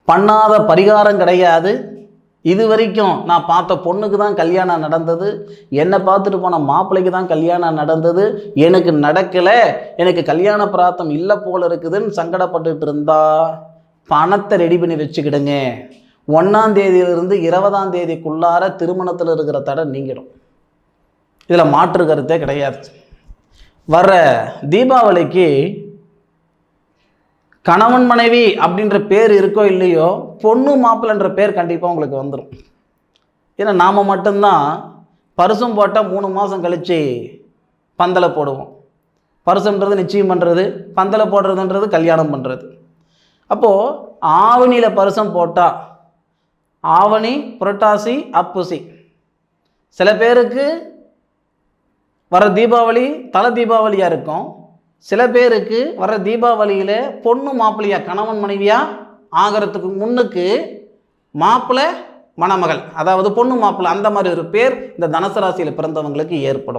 பண்ணாத பரிகாரம் கிடையாது. இது வரைக்கும் நான் பார்த்த பொண்ணுக்கு தான் கல்யாணம் நடந்தது, என்னை பார்த்துட்டு போன மாப்பிள்ளைக்கு தான் கல்யாணம் நடந்தது, எனக்கு நடக்கலை, எனக்கு கல்யாண பிரார்த்தம் இல்லை போல இருக்குதுன்னு சங்கடப்பட்டுட்டு இருந்தா பணத்தை ரெடி பண்ணி வச்சுக்கிடுங்க. 1ஆம் தேதியிலிருந்து 20ஆம் தேதிக்குள்ளார திருமணத்தில் இருக்கிற தடை நீங்கிடும். இதில் மாற்று கருத்தே கிடையாது. வர்ற தீபாவளிக்கு கணவன் மனைவி அப்படின்ற பேர் இருக்கோ இல்லையோ, பொண்ணு மாப்பிள்ளைன்ற பேர் கண்டிப்பாக உங்களுக்கு வந்துடும். ஏன்னா நாம் மட்டும்தான் பரிசம் போட்டால் 3 மாதம் கழித்து பந்தலை போடுவோம். பரிசம்ன்றது நிச்சயம் பண்ணுறது, பந்தலை போடுறதுன்றது கல்யாணம் பண்ணுறது. அப்போது ஆவணியில் பரிசம் போட்டால் ஆவணி, புரட்டாசி, அப்புசி, சில பேருக்கு வர தீபாவளி தலை தீபாவளியாக இருக்கும், சில பேருக்கு வர தீபாவளியில் பொண்ணு மாப்பிள்ளையா கணவன் மனைவியாக ஆகிறதுக்கு முன்னுக்கு மாப்பிள்ளை மணமகள், அதாவது பொண்ணு மாப்பிள்ளை, அந்த மாதிரி ஒரு பேர் இந்த தனுசு ராசியில் பிறந்தவங்களுக்கு ஏற்படும்.